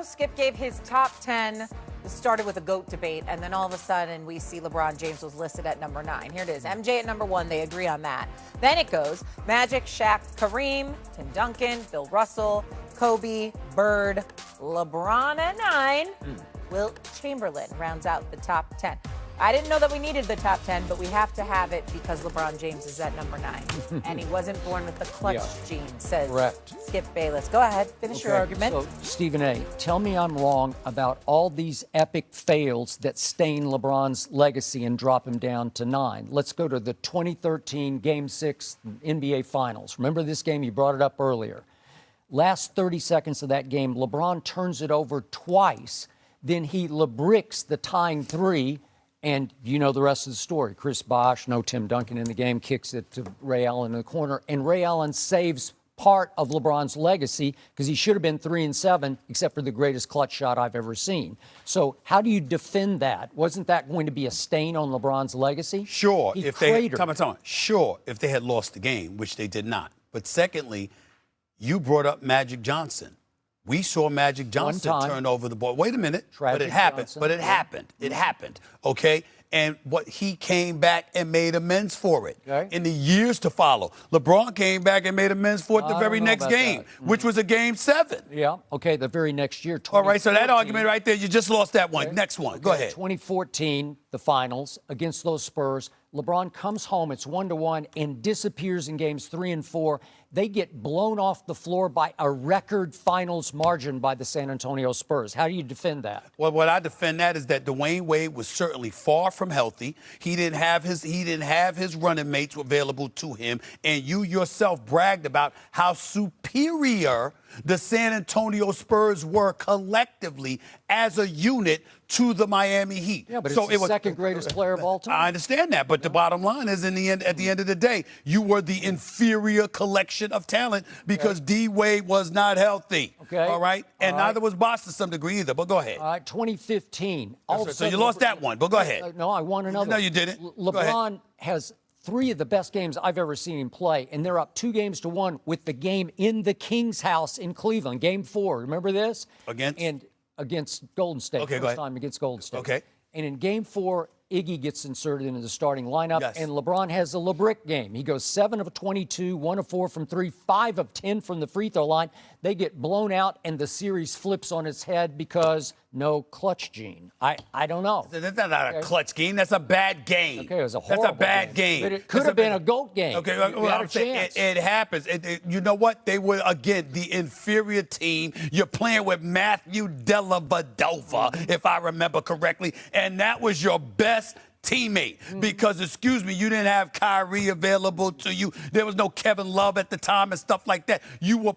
Skip gave his top 10. It started with a GOAT debate, and then all of a sudden we see LeBron James was listed at number 9. Here it is. MJ at number 1. They agree on that. Then it goes Magic, Shaq, Kareem, Tim Duncan, Bill Russell, Kobe, Bird, LeBron at 9. Wilt Chamberlain rounds out the top 10. I didn't know that we needed the top 10, but we have to have it because LeBron James is at number 9. And he wasn't born with the clutch gene, says Skip Bayless. Go ahead, finish your argument. So, Stephen A., tell me I'm wrong about all these epic fails that stain LeBron's legacy and drop him down to 9. Let's go to the 2013 Game 6 NBA Finals. Remember this game? You brought it up earlier. Last 30 seconds of that game, LeBron turns it over twice. Then he LeBricks the tying 3. And you know the rest of the story. Chris Bosh, no Tim Duncan in the game, kicks it to Ray Allen in the corner. And Ray Allen saves part of LeBron's legacy because he should have been 3-7, except for the greatest clutch shot I've ever seen. So how do you defend that? Wasn't that going to be a stain on LeBron's legacy? Sure. He if cratered. Sure, if they had lost the game, which they did not. But secondly, you brought up Magic Johnson. We saw Magic Johnson turn over the ball. Wait a minute. But it happened. It happened. Okay? And he came back and made amends for it in the years to follow. LeBron came back and made amends for it the very next game, which was a Game 7. Yeah. Okay. The very next year. All right. So that argument right there, you just lost that one. Next one. Go ahead. 2014, the finals against those Spurs. LeBron comes home. It's 1-1 and disappears in games 3 and 4. They get blown off the floor by a record finals margin by the San Antonio Spurs. How do you defend that? Well, what I defend that is that Dwayne Wade was certainly far from healthy. He didn't have his running mates available to him, and you yourself bragged about how superior the San Antonio Spurs were collectively as a unit to the Miami Heat. Yeah, but it's the second greatest player of all time. I understand that, but the bottom line is, at the end of the day, you were the inferior collection of talent because D. Wade was not healthy. Okay. All right? And neither was Bosh to some degree either, but go ahead. All right, 2015. So you lost that one, but go ahead. No, I won another. No, you didn't. LeBron has 3 of the best games I've ever seen him play, and they're up 2-1 with the game in the King's house in Cleveland. Game 4. Remember this? Against Golden State. Okay, First time against Golden State. Okay. And in Game 4, Iggy gets inserted into the starting lineup, and LeBron has a LeBrick game. He goes 7 of 22, 1 of 4 from 3, 5 of 10 from the free throw line. They get blown out, and the series flips on its head because no clutch gene. I don't know. That's not a clutch game. That's a bad game. Okay, it was a horrible That's a bad game. But it could have been a GOAT game. Okay, well, I'm saying it happens. You know what? They were, again, the inferior team. You're playing with Matthew Dellavedova, if I remember correctly, and that was your best teammate because, excuse me, you didn't have Kyrie available to you. There was no Kevin Love at the time and stuff like that. You were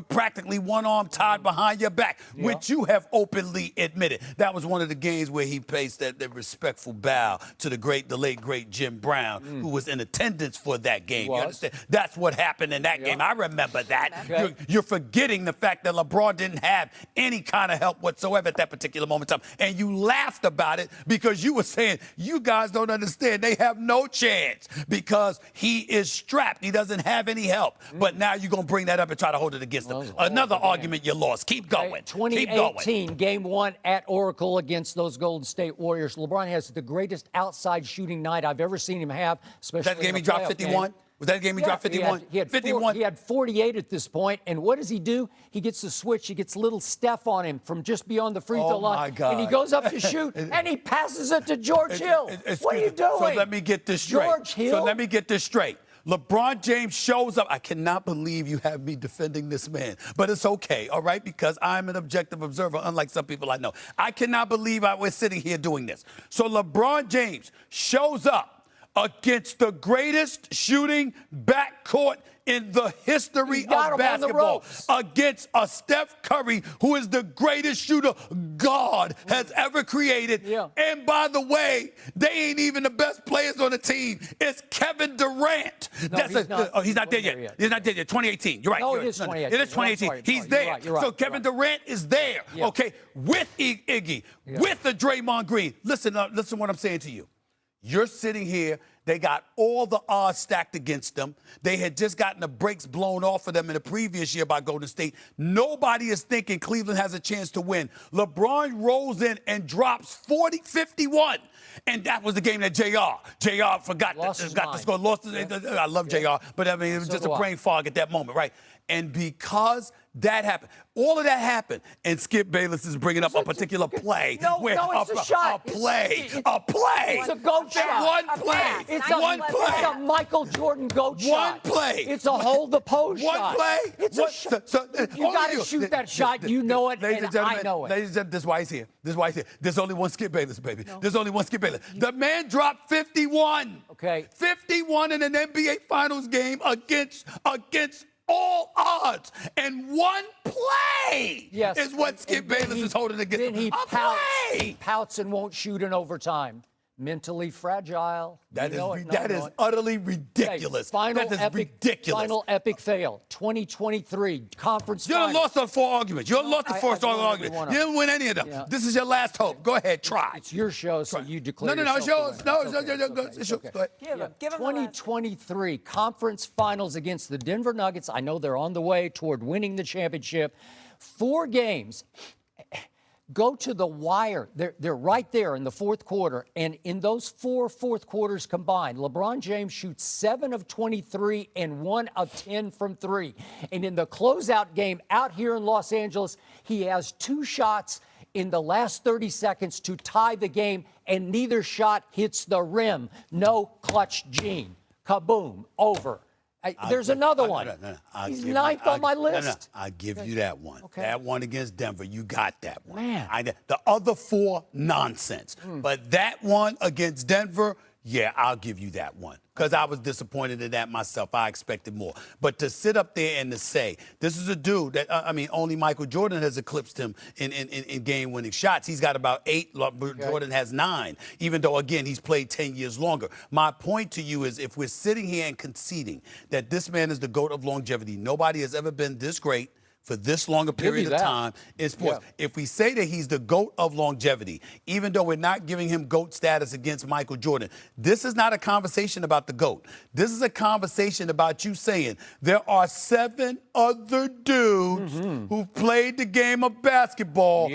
practically one arm tied behind your back, which you have openly admitted. That was one of the games where he pays that respectful bow to the late, great Jim Brown, who was in attendance for that game. You understand? That's what happened in that game. I remember that. You're forgetting the fact that LeBron didn't have any kind of help whatsoever at that particular moment in time. And you laughed about it because you were saying, you guys don't understand. They have no chance because he is strapped. He doesn't have any help. But now you're going to bring that up and try to hold it against them. Another argument you lost. Keep going. 2018, Game 1 at Oracle against those Golden State Warriors. LeBron has the greatest outside shooting night I've ever seen him have. Especially that game he dropped 51? Was that game he dropped 51? He had 51. He had 48 at this point. And what does he do? He gets the switch. He gets little Steph on him from just beyond the free throw line. My God. And he goes up to shoot, and he passes it to George Hill. What are you doing? So let me get this straight. George Hill? So let me get this straight. LeBron James shows up. I cannot believe you have me defending this man, but it's okay, all right, because I'm an objective observer, unlike some people I know. I cannot believe we're sitting here doing this. So LeBron James shows up against the greatest shooting backcourt in the history of basketball, against a Steph Curry, who is the greatest shooter God has ever created. And by the way, they ain't even the best players on the team. It's Kevin Durant. He's not there yet. He's not there yet. 2018. You're right. No, it is 2018. It is 2018. He's there. So Kevin Durant is there, okay, with Iggy, with the Draymond Green. Listen what I'm saying to you. You're sitting here. They got all the odds stacked against them. They had just gotten the brakes blown off of them in the previous year by Golden State. Nobody is thinking Cleveland has a chance to win. LeBron rolls in and drops 51. And that was the game that JR forgot to score. I love JR, but I mean, it was just a brain fog at that moment, right? And because that happened, all of that happened, and Skip Bayless is bringing up a particular play. It's a shot. A play. It's a goat shot. One play. It's a a Michael Jordan goat shot. One play. It's a hold the pose shot. One play. It's a shot. You got to shoot that shot. You know it, and I know it. Ladies and gentlemen, this is why he's here. There's only one Skip Bayless, baby. No. There's only one Skip Bayless. The man dropped 51. Okay. 51 in an NBA Finals game against all odds. And one play is what Skip Bayless is holding against him. Then he pouts and won't shoot in overtime. Mentally fragile. That is utterly ridiculous. Okay, that is ridiculous. Final epic fail. 2023 conference You final. lost on 4 arguments. You lost the first argument. You didn't win any of them. Yeah. This is your last hope. Go ahead, try. It's your show, so you declare. No, it's yours. No, it's yours. Go ahead. Give him 2023 conference finals against the Denver Nuggets. I know they're on the way toward winning the championship. 4 games. Go to the wire. They're right there in the fourth quarter. And in those 4 fourth quarters combined, LeBron James shoots 7 of 23 and 1 of 10 from 3. And in the closeout game out here in Los Angeles, he has 2 shots in the last 30 seconds to tie the game, and neither shot hits the rim. No clutch gene. Kaboom. Over. There's another one. He's 9th on my list. I give you that one. Okay. That one against Denver, you got that one. Man. The other 4, nonsense. But that one against Denver, yeah, I'll give you that one. Because I was disappointed in that myself. I expected more. But to sit up there and to say, this is a dude that, only Michael Jordan has eclipsed him in game-winning shots. He's got about 8. Jordan has 9, even though, again, he's played 10 years longer. My point to you is if we're sitting here and conceding that this man is the GOAT of longevity, nobody has ever been this great for this long a period of time in sports. Yeah. If we say that he's the GOAT of longevity, even though we're not giving him GOAT status against Michael Jordan, this is not a conversation about the GOAT. This is a conversation about you saying there are 7 other dudes who've played the game of basketball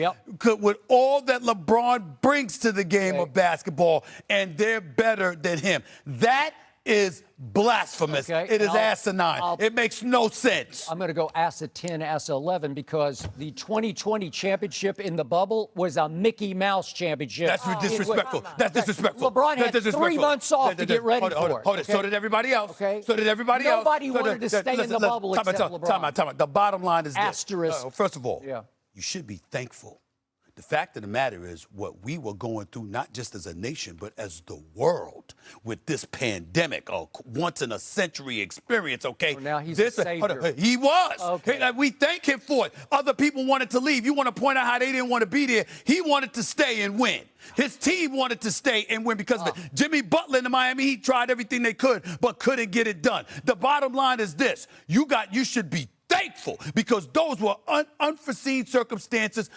with all that LeBron brings to the game of basketball, and they're better than him. That is blasphemous. It is asinine. It makes no sense. I'm going to go ASA 10, ASA 11, because the 2020 championship in the bubble was a Mickey Mouse championship. That's disrespectful. That's disrespectful. LeBron had 3 months off to get ready for it. So did everybody else. So did everybody else. Nobody wanted to stay in the bubble except LeBron. Time out. The bottom line is this. Asterisk. First of all, you should be thankful. The fact of the matter is what we were going through, not just as a nation, but as the world with this pandemic, a once-in-a-century experience, okay? So now he's a savior. He was. We thank him for it. Other people wanted to leave. You want to point out how they didn't want to be there. He wanted to stay and win. His team wanted to stay and win because of it. Jimmy Butler in Miami, he tried everything they could, but couldn't get it done. The bottom line is this. You should be thankful because those were unforeseen circumstances.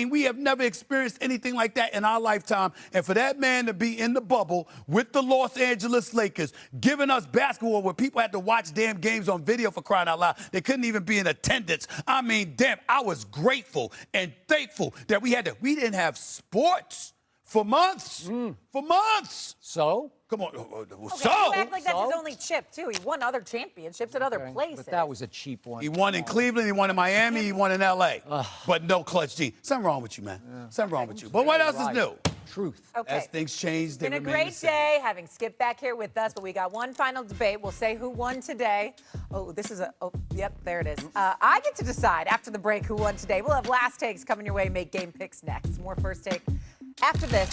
We have never experienced anything like that in our lifetime. And for that man to be in the bubble with the Los Angeles Lakers, giving us basketball where people had to watch damn games on video for crying out loud. They couldn't even be in attendance. Damn, I was grateful and thankful that we didn't have sports for months. For months. So? Come on. You act like that's his only chip, too. He won other championships at other places. But that was a cheap one. He won in Cleveland, he won in Miami, he won in L.A. But no clutch gene. Something wrong with you, man. Something wrong with you. But what else is new? Truth. As things change, they remain the same. It's been a great day having Skip back here with us, but we got one final debate. We'll say who won today. Yep, there it is. I get to decide after the break who won today. We'll have last takes coming your way, make game picks next. More first take after this.